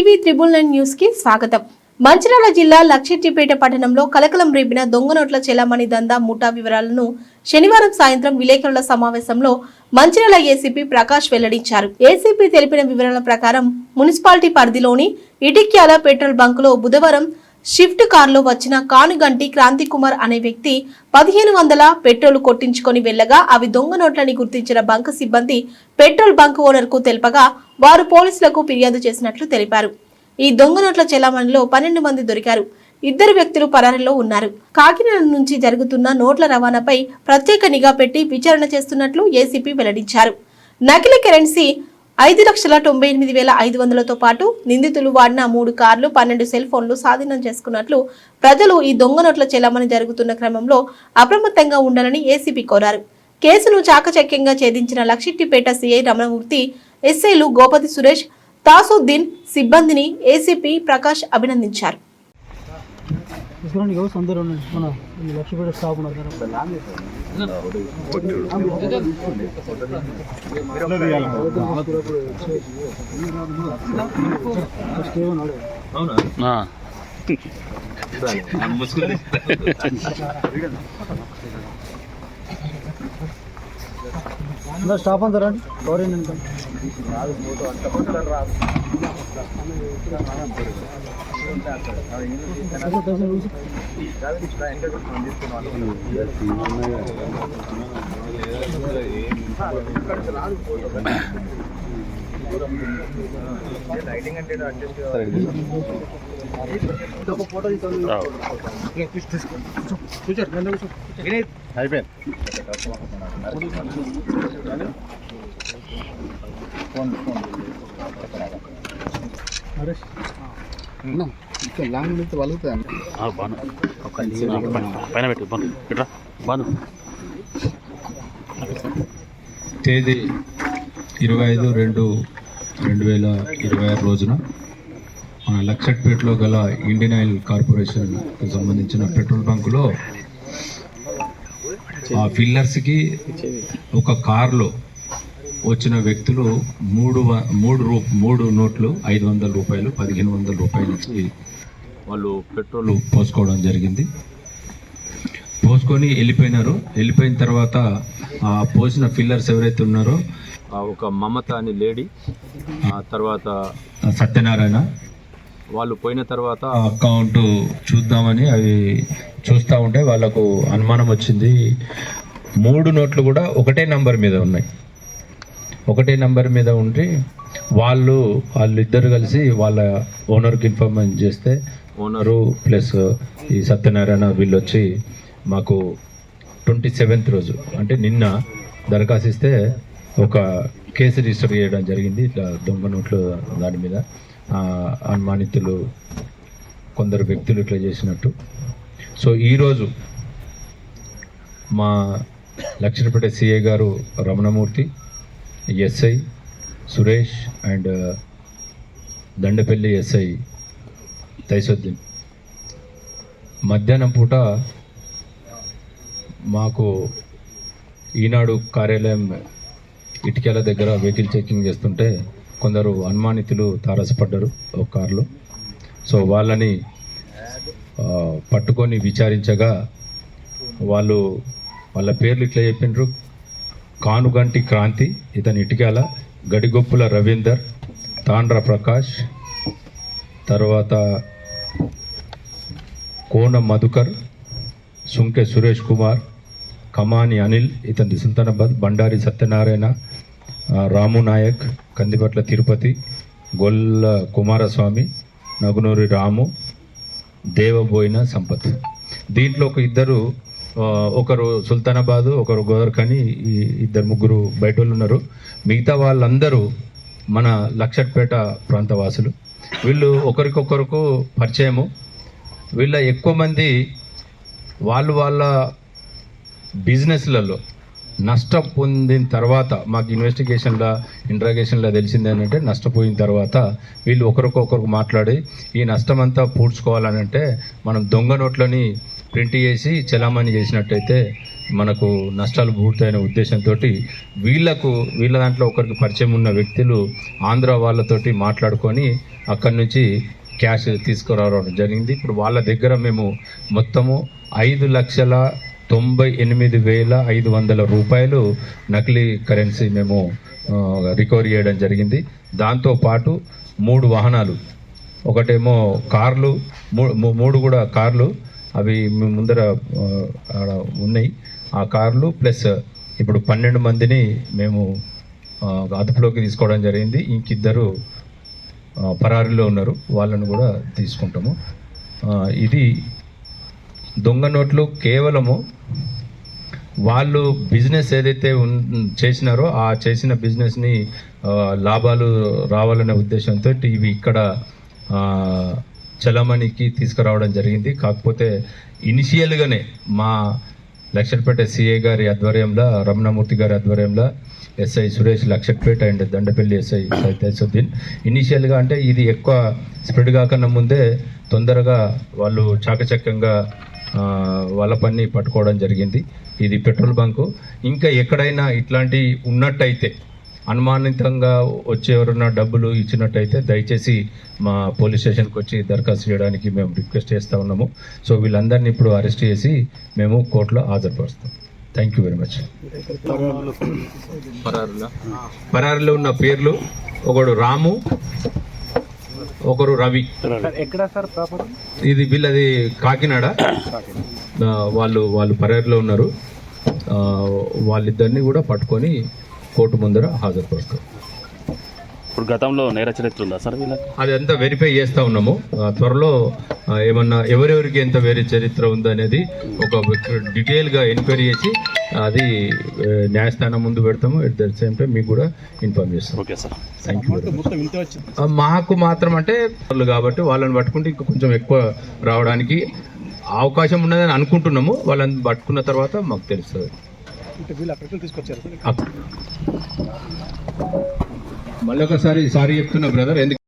TV 999 news కి స్వాగతం. మంచిర్యాల జిల్లా లక్షెట్టిపేట పట్టణంలో కలకలం రేపిన దొంగ నోట్ల చెలామణి దందా ముఠా వివరాలను శనివారం సాయంత్రం విలేకరుల సమావేశంలో మంచిర్యాల ఏసీపీ ప్రకాష్ వెల్లడించారు. ఏసీపీ తెలిపిన వివరాల ప్రకారం మున్సిపాలిటీ పరిధిలోని ఇటిక్యాల పెట్రోల్ బంకులో బుధవారం షిఫ్ట్ కారులో వచ్చిన కానుగంటి క్రాంతి కుమార్ అనే వ్యక్తి 1500 పెట్రోల్ కొట్టించుకొని వెళ్లగా అవి దొంగ నోట్లని గుర్తించిన బంక్ సిబ్బంది పెట్రోల్ బంక్ ఓనర్ కు తెలపగా వారు పోలీసులకు ఫిర్యాదు చేసినట్లు తెలిపారు. ఈ దొంగ నోట్ల చెలామణిలో 12 మంది దొరికారు. 2 వ్యక్తులు పరారీలో ఉన్నారు. కాకినాడ నుంచి జరుగుతున్న నోట్ల రవాణాపై ప్రత్యేక నిఘా పెట్టి విచారణ చేస్తున్నట్లు ఏసీపీ వెల్లడించారు. నకిలీ కరెన్సీ 5,98,500తో పాటు నిందితులు వాడిన 3 కార్లు, 12 సెల్ ఫోన్లు స్వాధీనం చేసుకున్నట్లు ప్రజలు ఈ దొంగ నోట్ల చెలామణి జరుగుతున్న క్రమంలో అప్రమత్తంగా ఉండాలని ఏసీపీ కోరారు. కేసును చాకచక్యంగా ఛేదించిన లక్షెట్టిపేట సీఐ రమణమూర్తి, ఎస్ఐలు గోపతి సురేష్, తాసుద్దీన్ సిబ్బందిని ఏసీపీ ప్రకాష్ అభినందించారు. స్టాప్ అంటారండి తేదీ 25/2/2026 రోజున మన లక్షెట్పేటలో గల ఇండియన్ ఆయిల్ కార్పొరేషన్కు సంబంధించిన పెట్రోల్ బంకులో ఆ ఫిల్లర్స్కి ఒక కార్లో వచ్చిన వ్యక్తులు మూడు నోట్లు 500 రూపాయలు, 1500 రూపాయలు ఇచ్చి వాళ్ళు పెట్రోల్ పోసుకోవడం జరిగింది. పోసుకొని వెళ్ళిపోయినారు. వెళ్ళిపోయిన తర్వాత ఆ పోసిన ఫిల్లర్స్ ఎవరైతే ఉన్నారో ఒక మమత అనే లేడీ, తర్వాత సత్యనారాయణ, వాళ్ళు పోయిన తర్వాత అకౌంట్ చూద్దామని అవి చూస్తూ ఉంటే వాళ్ళకు అనుమానం వచ్చింది. 3 నోట్లు కూడా ఒకటే నంబర్ మీద ఉన్నాయి. ఒకటే నంబర్ మీద ఉండి వాళ్ళిద్దరు కలిసి వాళ్ళ ఓనర్కి ఇన్ఫర్మేషన్ చేస్తే ఓనరు ప్లస్ ఈ సత్యనారాయణ వీళ్ళు వచ్చి మాకు 27th రోజు అంటే నిన్న దరఖాస్తు ఇస్తే ఒక కేసు రిజిస్టర్ చేయడం జరిగింది. ఇట్లా దొంగ నోట్లు దాని మీద అనుమానితులు కొందరు వ్యక్తులు ఇట్లా చేసినట్టు. సో ఈరోజు మా లక్షెట్టిపేట సిఐ గారు Ramanamurthy, SI Suresh and Dandepalli SI Taisuddin మధ్యాహ్నం పూట మాకు ఈనాడు కార్యాలయం ఇటికేల దగ్గర వెహికల్ చెకింగ్ చేస్తుంటే కొందరు అనుమానితులు తారసపడ్డారు ఒక కారులో. సో వాళ్ళని పట్టుకొని విచారించగా వాళ్ళ పేర్లు ఇట్లా చెప్పిండ్రు. కానుగంటి క్రాంతి, ఇతను ఇటికేల, గడిగొప్పుల రవీందర్, తాండ్ర ప్రకాష్, తర్వాత కోన మధుకర్, సుంకె సురేష్ కుమార్, కమాని అనిల్, ఇతని సుల్తానాబాద్, బండారి సత్యనారాయణ, రాము నాయక్, కందిపట్ల తిరుపతి, గొల్ల కుమారస్వామి, నగునూరి రాము, దేవబోయిన సంపత్. దీంట్లో ఒకరు సుల్తానాబాదు, ఒకరు గోదర్ఖని, ఈ 2-3 బయట వాళ్ళు ఉన్నారు. మిగతా వాళ్ళందరూ మన లక్షెట్పేట ప్రాంత వాసులు. వీళ్ళు ఒకరికొకరికి పరిచయము. వీళ్ళ ఎక్కువ మంది వాళ్ళ బిజినెస్లలో నష్టం పొందిన తర్వాత మాకు ఇంట్రాగేషన్లో తెలిసింది ఏంటంటే, నష్టపోయిన తర్వాత వీళ్ళు ఒకరికొకరికి మాట్లాడి ఈ నష్టమంతా పూడ్చుకోవాలని అంటే మనం దొంగ నోట్లని ప్రింట్ చేసి చలామణి చేసినట్టయితే మనకు నష్టాలు పూర్తయిన ఉద్దేశంతో వీళ్ళ దాంట్లో ఒకరికి పరిచయం ఉన్న వ్యక్తులు ఆంధ్ర వాళ్ళతోటి మాట్లాడుకొని అక్కడి నుంచి క్యాష్ తీసుకురావడం జరిగింది. ఇప్పుడు వాళ్ళ దగ్గర మేము మొత్తము 5,98,500 రూపాయలు నకిలీ కరెన్సీ మేము రికవరీ చేయడం జరిగింది. దాంతోపాటు 3 వాహనాలు, ఒకటేమో కార్లు, 3 కూడా కార్లు, అవి ముందర ఆడ ఉన్నాయి. ఆ కార్లు ప్లస్ ఇప్పుడు 12 మందిని మేము అదుపులోకి తీసుకోవడం జరిగింది. ఇంకిద్దరు పరారీలో ఉన్నారు, వాళ్ళను కూడా తీసుకుంటాము. ఇది దొంగ నోట్లు కేవలము వాళ్ళు బిజినెస్ ఏదైతే చేసినారో ఆ చేసిన బిజినెస్ని లాభాలు రావాలనే ఉద్దేశంతో ఇవి ఇక్కడ చలామణికి తీసుకురావడం జరిగింది. కాకపోతే ఇనిషియల్గానే మా లక్షట్పేట సిఐ గారి ఆధ్వర్యంలో, రమణమూర్తి గారి ఆధ్వర్యంలో, SI Suresh Luxettipet and Dandepalli SI సైతైసుద్దీన్ ఇనిషియల్గా అంటే ఇది ఎక్కువ స్ప్రెడ్ కాకన్నా ముందే తొందరగా వాళ్ళు చాకచక్యంగా వాళ్ళ పని పట్టుకోవడం జరిగింది. ఇది పెట్రోల్ బంకు. ఇంకా ఎక్కడైనా ఇట్లాంటి ఉన్నట్టయితే అనుమానితంగా వచ్చి ఎవరన్నా డబ్బులు ఇచ్చినట్టయితే దయచేసి మా పోలీస్ స్టేషన్కి వచ్చి దరఖాస్తు చేయడానికి మేము రిక్వెస్ట్ చేస్తూ ఉన్నాము. సో వీళ్ళందరినీ ఇప్పుడు అరెస్ట్ చేసి మేము కోర్టులో హాజరుపరుస్తాం. Thank you very much. పరారులో ఉన్న పేర్లు ఒకడు రాము, ఒకరు రవి. ఎక్కడ సార్ ప్రాపర్? ఇది వీళ్ళది కాకినాడ. వాళ్ళు పరారులో ఉన్నారు. వాళ్ళిద్దరిని కూడా పట్టుకొని కోర్టు ముందర హాజరుపరుస్తారు. ఇప్పుడు గతంలో నేర చరిత్ర ఉందా సార్ వీళ్ళకి? అదంతా వెరిఫై చేస్తూ ఉన్నాము. త్వరలో ఏమన్నా ఎవరెవరికి ఎంత వేరే చరిత్ర ఉందనేది ఒక డీటెయిల్గా ఎంక్వైరీ చేసి అది న్యాయస్థానం ముందు పెడతాము. ఎట్ ద సేమ్ టైం మీకు కూడా ఇన్ఫార్మ్ చేస్తాం. Okay sir, thank you. మాకు మాత్రం అంటే వాళ్ళు కాబట్టి వాళ్ళని పట్టుకుంటే ఇంకా కొంచెం ఎక్కువ రావడానికి అవకాశం ఉన్నదని అనుకుంటున్నాము. వాళ్ళని పట్టుకున్న తర్వాత మాకు తెలుస్తుంది. మళ్ళీ ఒకసారి సారీ చెప్తున్నా బ్రదర్. ఎందుకు